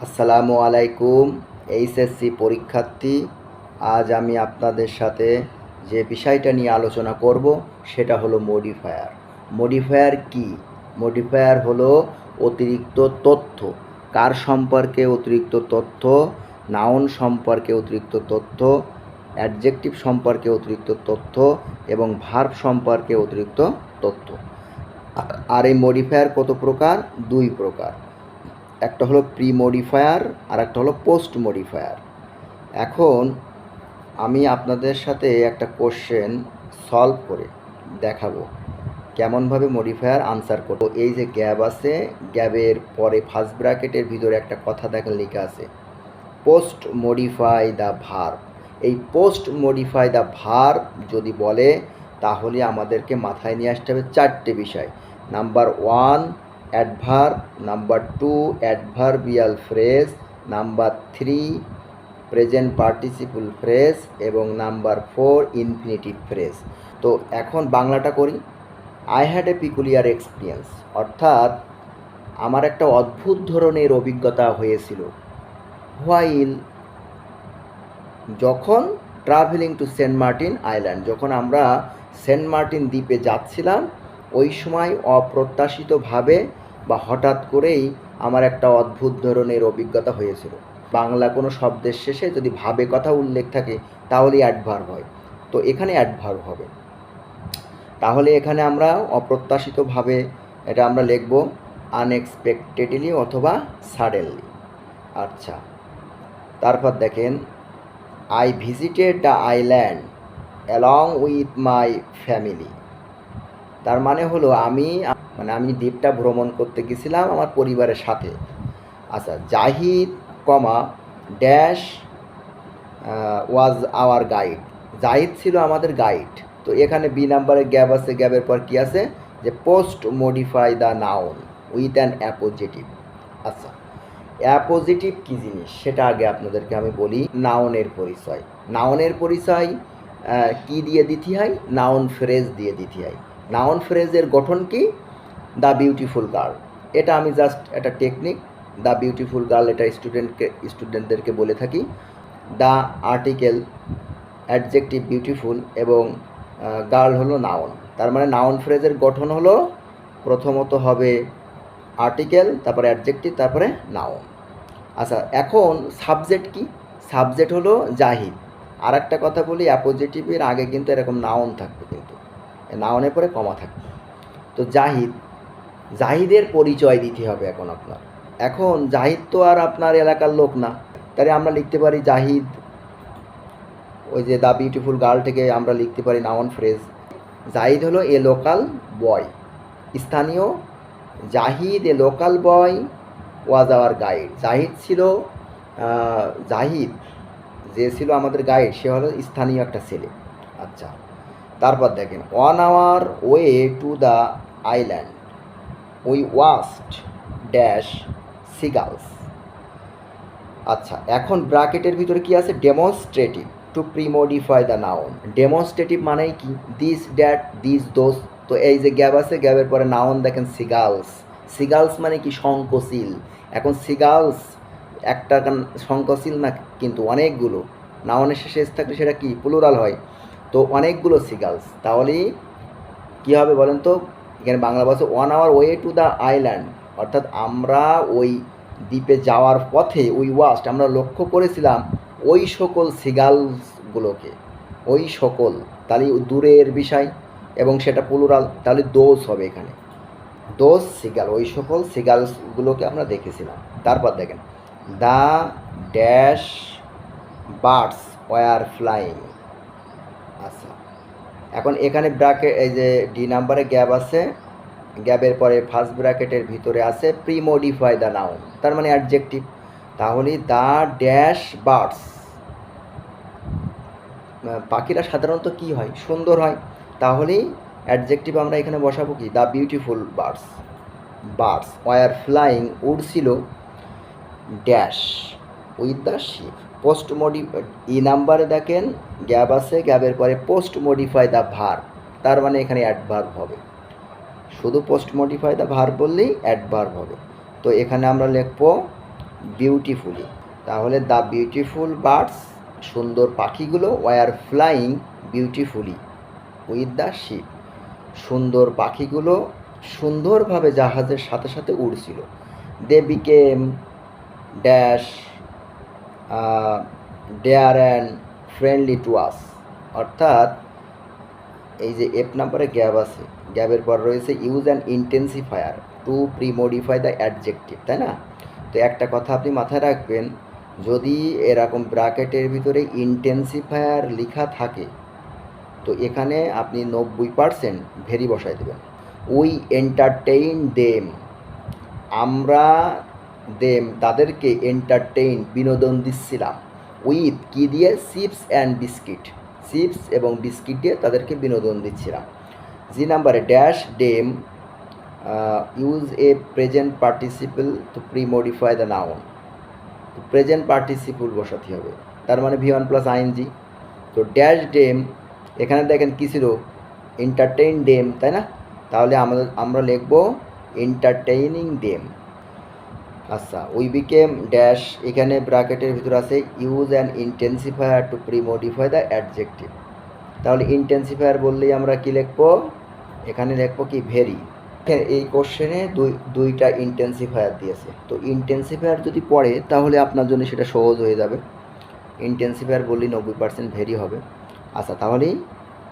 আসসালামু আলাইকুম এইচএসসি পরীক্ষার্থী। আজ আমি আপনাদের সাথে যে বিষয়টা নিয়ে আলোচনা করব সেটা হলো মডিফায়ার। মডিফায়ার কি? মডিফায়ার হলো অতিরিক্ত তথ্য। কার সম্পর্কে অতিরিক্ত তথ্য? নাউন সম্পর্কে অতিরিক্ত তথ্য, অ্যাডজেক্টিভ সম্পর্কে অতিরিক্ত তথ্য এবং ভার্ব সম্পর্কে অতিরিক্ত তথ্য। আর এই মডিফায়ার কত প্রকার? দুই প্রকার। একটা হলো প্রি মডিফায়ার আর একটা হলো পোস্ট মডিফায়ার। এখন আমি আপনাদের সাথে একটা কোশ্চেন সলভ করে দেখাবো কেমনভাবে মডিফায়ার আনসার করব। এই যে গ্যাপ আছে, গ্যাপের পরে ফার্স্ট ব্র্যাকেটের ভিতরে একটা কথা দেখেন লেখা আছে, পোস্ট মডিফাই দ্য ভার্ব। এই পোস্ট মডিফাই দ্য ভার্ব যদি বলে তাহলে আমাদেরকে মাথায় নিয়ে আসতে হবে চারটে বিষয়। Number one, adverb; number two, adverbial phrase; number three, present participle phrase; এবং নাম্বার ফোর, ইনফিনিটিভ ফ্রেজ। তো এখন বাংলাটা করি। I had a peculiar experience, অর্থাৎ আমার একটা অদ্ভুত ধরনের অভিজ্ঞতা হয়েছিল। হোয়াইল, যখন travelling to Saint Martin island, যখন আমরা সেন্ট মার্টিন দ্বীপে যাচ্ছিলাম ওই সময় অপ্রত্যাশিতভাবে বা হঠাৎ করেই আমার একটা অদ্ভুত ধরনের অভিজ্ঞতা হয়েছিল। বাংলা কোনো শব্দের শেষে যদি ভাবে কথা উল্লেখ থাকে তাহলেই অ্যাডভার্ব হয়, তো এখানে অ্যাডভার্ব হবে। তাহলে এখানে আমরা অপ্রত্যাশিতভাবে এটা আমরা লিখব আনএক্সপেক্টেডলি অথবা সাডেনলি। আচ্ছা, তারপর দেখেন, I visited the island along with my family. তার মানে হলো আমি দ্বীপটা ভ্রমণ করতে গেছিলাম আমার পরিবারের সাথে। আচ্ছা, Zahid comma dash was our guide. Zahid ছিল আমাদের গাইড। তো এখানে বি নাম্বারের গ্যাপ আছে, গ্যাপের পর কি আছে যে post modify the noun with an appositive. আচ্ছা, অ্যাপোজিটিভ কী জিনিস সেটা আগে আপনাদেরকে আমি বলি। নাউনের পরিচয়। নাউনের পরিচয় কি দিয়ে দিতে হয়? নাউন ফ্রেজ দিয়ে দিতে হয়। নাউন ফ্রেজের গঠন কি? The beautiful girl. এটা আমি জাস্ট একটা টেকনিক। দ্য বিউটিফুল গার্ল এটা স্টুডেন্টদেরকে বলে থাকি। দ্য আর্টিকেল অ্যাডজেক্টিভ বিউটিফুল এবং গার্ল হলো নাউন। তার মানে নাউন ফ্রেজের গঠন হলো প্রথমত হবে আর্টিকেল, তারপরে অ্যাডজেক্টিভ, তারপরে নাউন। আচ্ছা, এখন সাবজেক্ট কি? সাবজেক্ট হলো জাহিদ। আর একটা কথা বলি, অ্যাপোজিটিভের আগে কিন্তু এরকম নাউন থাকবে, কিন্তু নাউনের পরে কমা থাকবে। তো জাহিদের পরিচয় দিতে হবে এখন আপনার। এখন জাহিদ তো আর আপনার এলাকার লোক না, তাহলে আমরা লিখতে পারি জাহিদ, ওই যে দ্য বিউটিফুল গার্ল থেকে আমরা লিখতে পারি নাউন ফ্রেজ, জাহিদ হলো এ লোকাল বয়, স্থানীয়। Zahid a local boy was our guide. Zahid যে ছিল আমাদের গাইড সে হলো স্থানীয় একটা ছেলে। আচ্ছা, তারপর দেখেন, on our way to the island we watched dash seagulls. আচ্ছা, এখন ব্র্যাকেটের ভিতরে কি আছে? Demonstrative to premodify the noun. Demonstrative মানেই কি? This, that, this, those. তো এই যে গ্যাপ আছে, গ্যাপের পরে নাউন দেখেন সিগালস। সিগালস মানে কি? শঙ্খচিল। এখন সিগালস একটা শঙ্খচিল না, কিন্তু অনেকগুলো। নাউনের শেষে এস থাকলে সেটা কি? প্লুরাল হয়। তো অনেকগুলো সিগালস। তাহলে কী হবে বলেন তো? এখানে বাংলা ভাষা one hour way to the island, অর্থাৎ আমরা ওই দ্বীপে যাওয়ার পথে উই ওয়াচড আমরা লক্ষ্য করেছিলাম ওই সকল সিগালসগুলোকে। ওই সকল, তাহলে দূরের বিষয় এবং সেটা প্লুরাল, তাহলে দোজ হবে এখানে। দোজ সিগাল, ওই সকল সিগালসগুলোকে আমরা দেখেছিলাম। তারপর দেখেন, the dash birds were flying. আচ্ছা, এখন এখানে ব্র্যাকেট, এই যে ডি নাম্বারে গ্যাপ আছে, গ্যাপের পরে ফার্স্ট ব্র্যাকেটের ভিতরে আছে প্রিমডিফাই দ্য নাউন, তার মানে অ্যাডজেক্টিভ। তাহলে দ্য ড্যাশ বার্ডস, পাখিরা সাধারণত কি হয়? সুন্দর হয়। তাহলে অ্যাডজেক্টিভ আমরা এখানে বসাবো কি? The beautiful birds. Birds were flying, উড়ছিল dash with the ship. Post modify, E নাম্বারে দেখেন গ্যাপ আছে, গ্যাপের পরে পোস্ট মডিফাই দ্য ভার্ব, তার মানে এখানে অ্যাডভার্ব হবে। শুধু পোস্ট মডিফাই দ্য ভার্ব বললেই অ্যাডভার্ব হবে। তো এখানে আমরা লিখব বিউটিফুলি। তাহলে দ্য বিউটিফুল বার্ডস, সুন্দর পাখিগুলো, were flying beautifully with the ship, সুন্দর পাখিগুলো সুন্দরভাবে জাহাজের সাথে সাথে উড়ছিল। They became dash dare and friendly to us, অর্থাৎ এই যে এফ নাম্বারে গ্যাপ আছে, গ্যাপের পর রয়েছে use and intensifier to premodify the adjective, তাই না? তো একটা কথা আপনি মাথায় রাখবেন, যদি এরকম ব্র্যাকেটের ভিতরে ইন্টেন্সিফায়ার লেখা থাকে তো এখানে আপনি 90% ভেরি বসাই দেবেন। উই এন্টারটেইন দেম, আমরা তাদেরকে এন্টারটেইন বিনোদন দিচ্ছিলাম, উইথ কি দিয়ে, চিপস অ্যান্ড বিস্কিট, চিপস এবং বিস্কিট দিয়ে তাদেরকে বিনোদন দিচ্ছিলাম। জি নাম্বারে dash them use a present participle to premodify the noun, present participle বসাতে হবে, তার মানে ভি1 প্লাস আইএনজি। তো ড্যাশ ডেম, এখানে দেখেন কী ছিল, এন্টারটেইন ডেম, তাই না? তাহলে আমরা লিখব এন্টারটেইনিং ডেম। আচ্ছা, উই বিকেম ড্যাশ, এখানে ব্র্যাকেটের ভিতরে আছে use and intensifier to premodify the adjective. তাহলে ইন্টেন্সিফায়ার বললেই আমরা কি লিখব, এখানে লিখব কি, ভেরি। এই কোশ্চেনে দুইটা ইন্টেন্সিফায়ার দিয়েছে, তো ইন্টেন্সিফায়ার যদি পড়ে তাহলে আপনার জন্য সেটা সহজ হয়ে যাবে। ইন্টেন্সিফায়ার বললেই 90% ভেরি হবে। আচ্ছা, তাহলে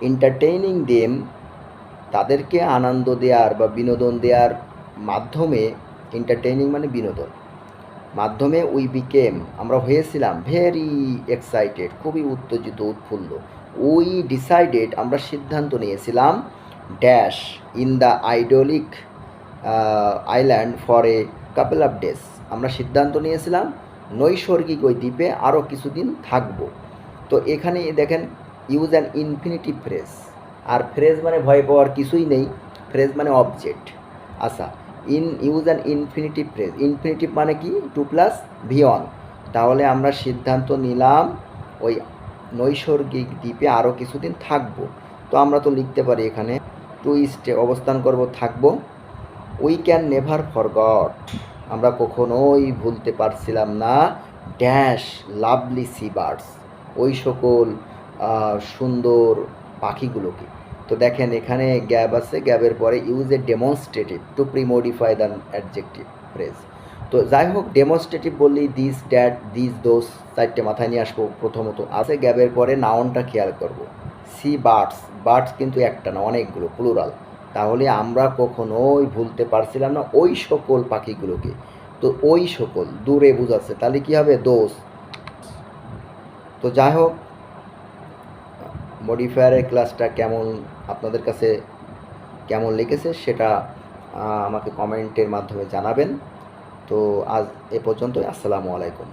এন্টারটেইনিং দেম, তাদেরকে আনন্দ দেওয়ার বা বিনোদন দেওয়ার মাধ্যমে, এন্টারটেইনিং মানে বিনোদন, মাধ্যমে উই বিকেম, আমরা হয়েছিলাম ভেরি এক্সাইটেড, খুবই উত্তেজিত উৎফুল্ল। উই ডিসাইডেড, আমরা সিদ্ধান্ত নিয়েছিলাম, dash in the idyllic island for a couple of days, আমরা সিদ্ধান্ত নিয়েছিলাম নৈসর্গিক ওই দ্বীপে আরও কিছুদিন থাকবো। তো এখানে দেখেন ইউজ অ্যান ইনফিনিটিভ ফ্রেজ, আর ফ্রেজ মানে ভয় পাওয়ার কিছুই নেই, ফ্রেজ মানে অবজেক্ট। আচ্ছা, use an infinitive phrase, infinitive মানে কি, 2 প্লাস V1, তাহলে আমরা সিদ্ধান্ত নিলাম ওই নৈসর্গিক দ্বীপে আরও কিছুদিন থাকবো। তো আমরা তো লিখতে পারি এখানে টু স্টে, অবস্থান করব, থাকবো। উই ক্যান নেভার ফরগট, আমরা কখনোই ভুলতে পারছিলাম না, ড্যাশ লাভলি সি বার্ডস, ওই সকল সুন্দর পাখিগুলোকে। তো দেখেন এখানে গ্যাপ আছে, গ্যাপের পরে use a demonstrative to premodify the adjective phrase. তো যাই হোক, ডেমনস্ট্রেটিভ বললেই দিস, ড্যাট, দিস, দোস, চারটে মাথায় নিয়ে আসবো। প্রথমত আছে গ্যাপের পরে নাউনটা খেয়াল করব, সি বার্ডস, বার্ডস কিন্তু একটা না, অনেকগুলো, প্লুরাল। তাহলে আমরা কখনোই ভুলতে পারছিলাম না ওই সকল পাখিগুলোকে। তো ওই সকল দূরে বোঝাচ্ছে, তাহলে কি হবে, দোষ। তো যাই হোক, মডিফায়ারের ক্লাসটা কেমন আপনাদের কাছে কেমন লেগেছে সেটা আমাকে কমেন্টের মাধ্যমে জানাবেন। তো আজ এ পর্যন্তই, আসসালামু আলাইকুম।